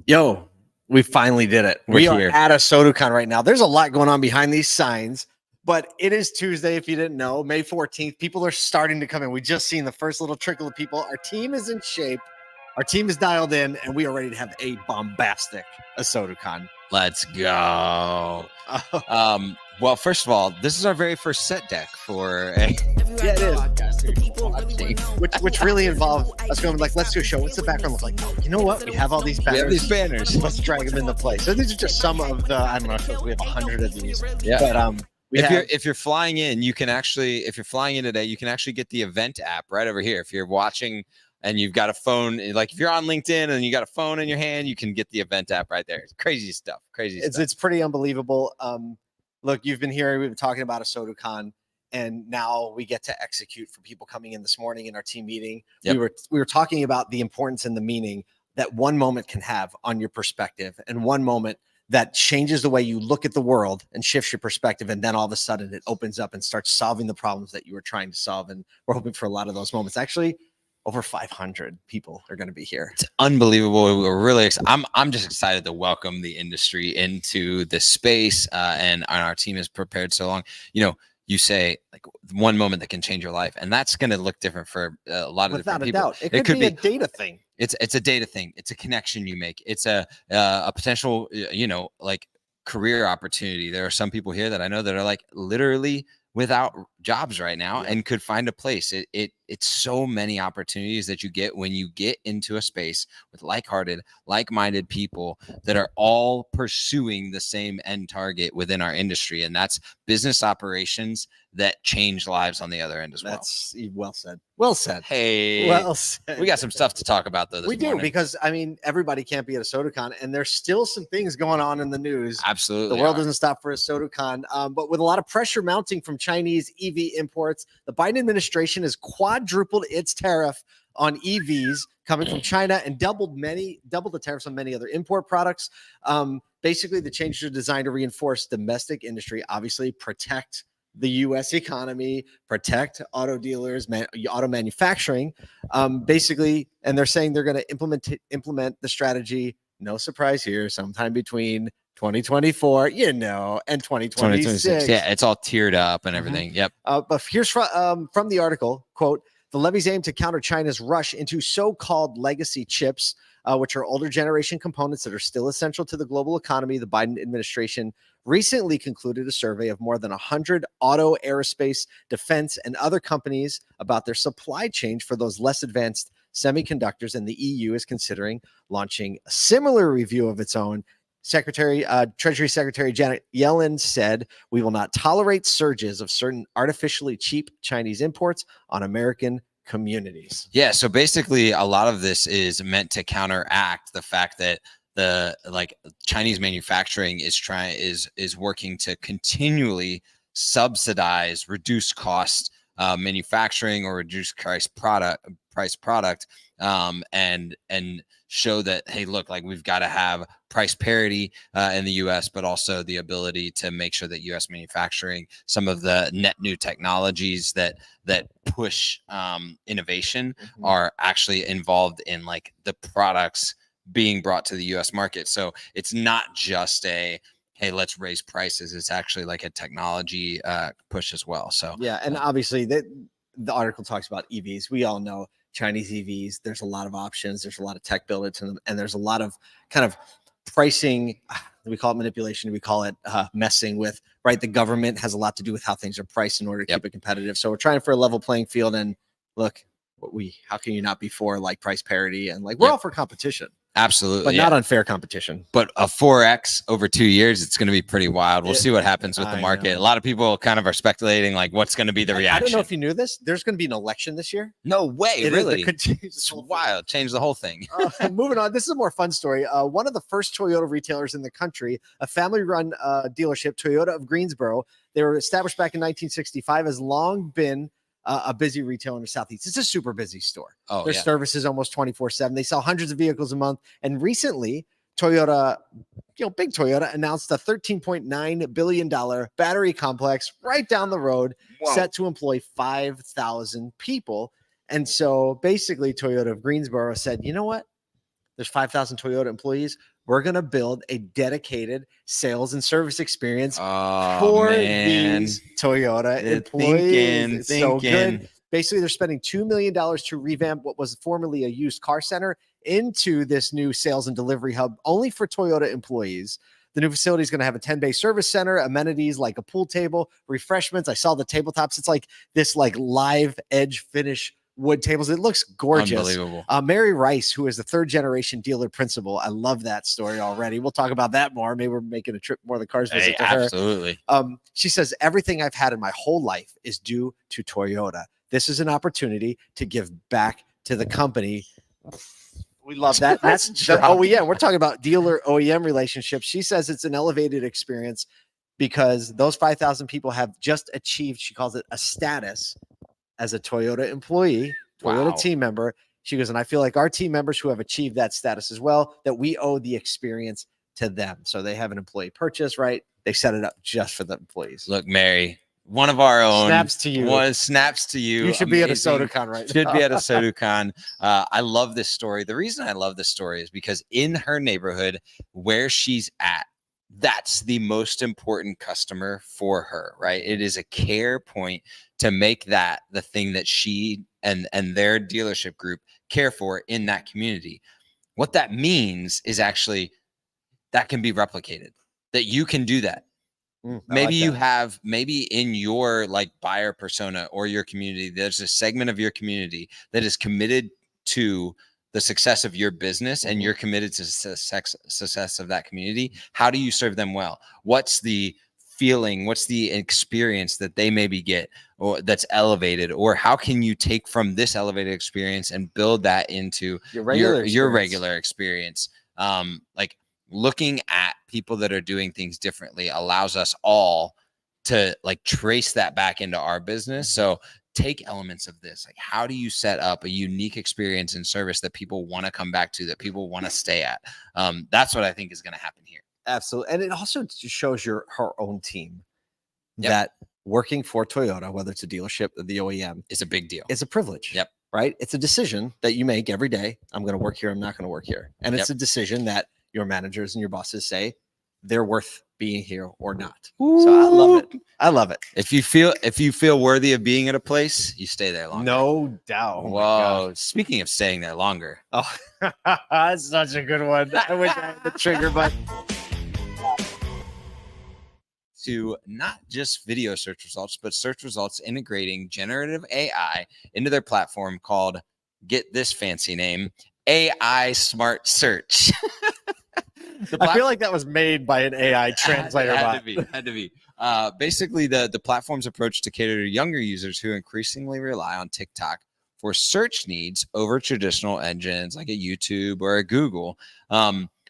Yo, we finally did it. We're We are here. at a SodaCon right now. There's a lot going on behind these signs, but it is Tuesday. If you didn't know, May 14th, people are starting to come in. We just seen the first little trickle of people. Our team is in shape. Our team is dialed in, and we are ready to have a bombastic SodaCon. Let's go. Well, first of all, this is our very first set deck for a Yeah, it is. Which really involved us going like, let's do a show. What's the background look like? Oh, you know what? We have all these banners. We have these banners. Let's drag them into place. So these are just some of the. I don't know if we have 100 of these. Yeah. But if you're flying in, you can actually, if you're flying in today, you can actually get the event app right over here. If you're watching and you've got a phone, like if you're on LinkedIn and you got a phone in your hand, you can get the event app right there. It's crazy stuff. It's pretty unbelievable. Look, you've been here. We've been talking about a SodaCon, and now we get to execute for people coming in this morning in our team meeting. Yep. We were talking about the importance and the meaning that one moment can have on your perspective, and one moment that changes the way you look at the world and shifts your perspective. And then all of a sudden it opens up and starts solving the problems that you were trying to solve. And we're hoping for a lot of those moments. Actually, over 500 people are going to be here. It's unbelievable. We're really excited. I'm just excited to welcome the industry into this space, and our team is prepared so long. You know, you say like one moment that can change your life, and that's going to look different for a lot of different people. Without a doubt, it could be a data thing. It's a data thing. It's a connection you make. It's a potential, like career opportunity. There are some people here that I know that are like literally without jobs right now and could find a place. It's so many opportunities that you get when you get into a space with like-minded people that are all pursuing the same end target within our industry. And that's business operations that change lives on the other end as well. That's well said. Well said. Hey, well said. We got some stuff to talk about though. We do, because I mean, everybody can't be at a SodaCon, and there's still some things going on in the news. Absolutely. The world doesn't stop for a SodaCon, but with a lot of pressure mounting from Chinese EV imports, the Biden administration has quadrupled its tariff on EVs coming from China and doubled the tariffs on many other import products. Basically, the changes are designed to reinforce domestic industry, obviously protect the U.S. economy, protect auto dealers, auto manufacturing, basically. And they're saying they're going to implement the strategy. No surprise here, sometime between 2024, and 2026. Yeah, it's all tiered up and everything. Yep. But here's from the article, quote, the levies aim to counter China's rush into so-called legacy chips, which are older generation components that are still essential to the global economy. The Biden administration recently concluded a survey of more than 100 auto, aerospace, defense, and other companies about their supply chain for those less advanced semiconductors, and the EU is considering launching a similar review of its own. Treasury Secretary Janet Yellen said, "We will not tolerate surges of certain artificially cheap Chinese imports on American communities." Yeah, so basically a lot of this is meant to counteract the fact that the Chinese manufacturing is working to continually subsidize, reduce cost manufacturing or reduce price product, and show that, hey, look, like we've got to have price parity in the U.S., but also the ability to make sure that U.S. manufacturing, some of the net new technologies that push innovation are actually involved in like the products being brought to the U.S. market. So it's not just hey, let's raise prices. It's actually like a technology push as well. So yeah, and obviously the article talks about EVs. We all know Chinese EVs. There's a lot of options. There's a lot of tech built into them, and there's a lot of kind of pricing. We call it manipulation. We call it messing with. Right, the government has a lot to do with how things are priced in order to keep it competitive. So we're trying for a level playing field. And look, how can you not be for like price parity and like we're all for competition? Absolutely. But not unfair competition. But a 4X over 2 years, it's going to be pretty wild. We'll see what happens with the market. A lot of people kind of are speculating like what's going to be the reaction. I don't know if you knew this. There's going to be an election this year. No way. Really? It's wild. Change the whole thing. Moving on. This is a more fun story. One of the first Toyota retailers in the country, a family-run dealership, Toyota of Greensboro. They were established back in 1965, has long been a busy retailer in the Southeast. It's a super busy store. Their service is almost 24/7. They sell hundreds of vehicles a month. And recently, Toyota, big Toyota, announced a $13.9 billion battery complex right down the road, set to employ 5,000 people. And so basically, Toyota of Greensboro said, you know what? There's 5,000 Toyota employees. We're going to build a dedicated sales and service experience for these Toyota employees. It's so good. Basically, they're spending $2 million to revamp what was formerly a used car center into this new sales and delivery hub only for Toyota employees. The new facility is going to have a 10-bay service center, amenities like a pool table, refreshments. I saw the tabletops. It's like this like live edge finish wood tables. It looks gorgeous. Unbelievable. Mary Rice, who is the 3rd-generation dealer principal. I love that story already. We'll talk about that more. Maybe we're making a trip more the cars visit to her. Absolutely. She says, everything I've had in my whole life is due to Toyota. This is an opportunity to give back to the company. We love that. That's the OEM. We're talking about dealer OEM relationships. She says it's an elevated experience because those 5,000 people have just achieved, she calls it a status as a Toyota employee, Toyota team member. She goes, and I feel like our team members who have achieved that status as well, that we owe the experience to them. So they have an employee purchase, right? They set it up just for the employees. Look, Mary, one of our own. Snaps to you. One snaps to you. You should be at a SodaCon right now. Should be at a SodaCon. I love this story. The reason I love this story is because in her neighborhood where she's at, that's the most important customer for her, right? It is a care point to make that the thing that she and their dealership group care for in that community. What that means is actually that can be replicated, that you can do that. Maybe you have, maybe in your like buyer persona or your community, there's a segment of your community that is committed to the success of your business and you're committed to success of that community. How do you serve them well? What's the feeling? What's the experience that they maybe get or that's elevated? Or how can you take from this elevated experience and build that into your regular experience? Like looking at people that are doing things differently allows us all to like trace that back into our business. So take elements of this. Like, how do you set up a unique experience and service that people want to come back to, that people want to stay at? That's what I think is going to happen here. Absolutely. And it also shows her own team that working for Toyota, whether it's a dealership or the OEM, is a big deal. It's a privilege. Yep. Right. It's a decision that you make every day. I'm going to work here. I'm not going to work here. And it's a decision that your managers and your bosses say they're worth being here or not. Ooh. So I love it. I love it. If you feel worthy of being at a place, you stay there longer. No doubt. Whoa. Speaking of staying there longer. Oh, that's such a good one. I wish I had the trigger button. To not just video search results, but search results integrating generative AI into their platform called, get this fancy name, AI Smart Search. I feel like that was made by an AI translator. Had to be. Basically, the platform's approach to cater to younger users who increasingly rely on TikTok for search needs over traditional engines like a YouTube or a Google.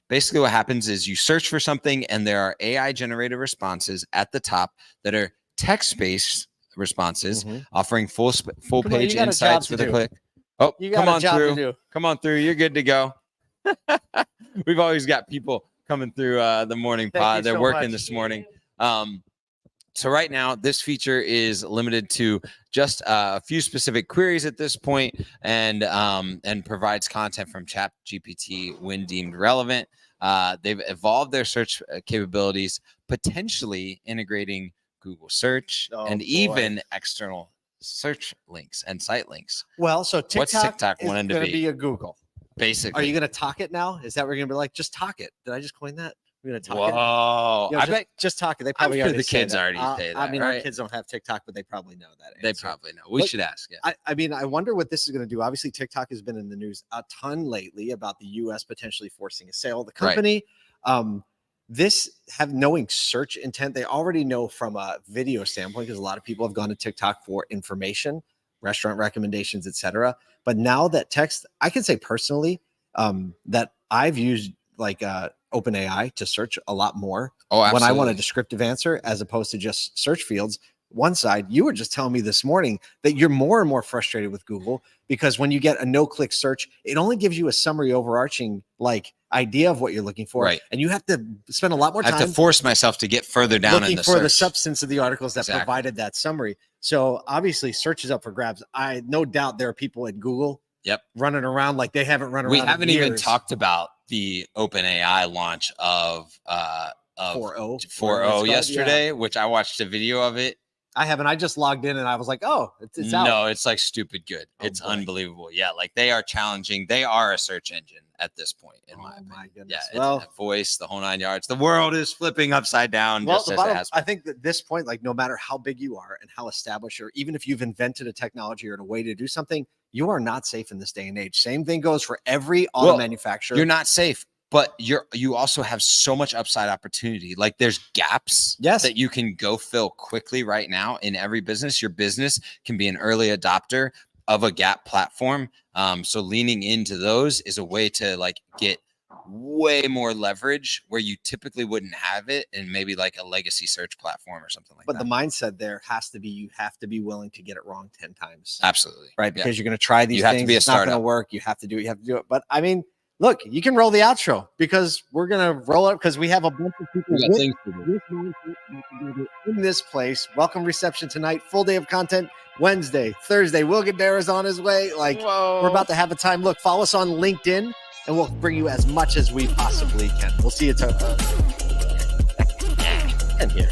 Basically, what happens is you search for something and there are AI generated responses at the top that are text-based responses offering full page insights with a click. Oh, come on through. Come on through. You're good to go. We've always got people coming through the morning pod. They're working this morning. So right now, this feature is limited to just a few specific queries at this point, and provides content from ChatGPT when deemed relevant. They've evolved their search capabilities, potentially integrating Google search even external search links and site links. Well, so what's TikTok wanting to be a Google? Basically. Are you going to talk it now? Is that where you're going to be like, just talk it? Did I just coin that? We're going to talk it. Whoa. I bet just talk it. They probably I'm sure the kids already say that. I mean, right? our kids don't have TikTok, but they probably know that answer. They probably know. We should ask. Yeah. I mean, I wonder what this is going to do. Obviously, TikTok has been in the news a ton lately about the U.S. potentially forcing a sale of the company. Right. This knowing search intent, they already know from a video standpoint, because a lot of people have gone to TikTok for information, restaurant recommendations, etc. But now that text, I can say personally that I've used like OpenAI to search a lot more when I want a descriptive answer as opposed to just search fields. One side, you were just telling me this morning that you're more and more frustrated with Google because when you get a no-click search, it only gives you a summary overarching like idea of what you're looking for. Right. And you have to spend a lot more time. I have to force myself to get further down looking in the for search. The substance of the articles that provided that summary. So obviously search is up for grabs. I no doubt there are people at Google running around like they haven't run around. We haven't in even years. talked about the OpenAI launch of 4.0 yesterday, which I watched a video of it. I haven't. I just logged in and I was like, oh, it's out. No, it's like stupid good. It's unbelievable. Yeah, like they are challenging. They are a search engine at this point, in my opinion. My goodness. Yeah, it's a voice, the whole 9 yards. The world is flipping upside down. Well, I think that this point, like no matter how big you are and how established, or even if you've invented a technology or a way to do something, you are not safe in this day and age. Same thing goes for every auto manufacturer. You're not safe. But you also have so much upside opportunity. Like there's gaps that you can go fill quickly right now in every business. Your business can be an early adopter of a gap platform. So leaning into those is a way to like get way more leverage where you typically wouldn't have it in maybe like a legacy search platform or something like that. But the mindset there has to be, you have to be willing to get it wrong 10 times. Absolutely. Right. Because you're going to try these you have things. To be a it's not going to work. You have to do it. You have to do it. But I mean, look, you can roll the outro because we're going to roll it because we have a bunch of people in this place. Welcome reception tonight. Full day of content. Wednesday, Thursday. Will Guedara's on his way. Like, we're about to have a time. Look, follow us on LinkedIn and we'll bring you as much as we possibly can. We'll see you tomorrow. And here.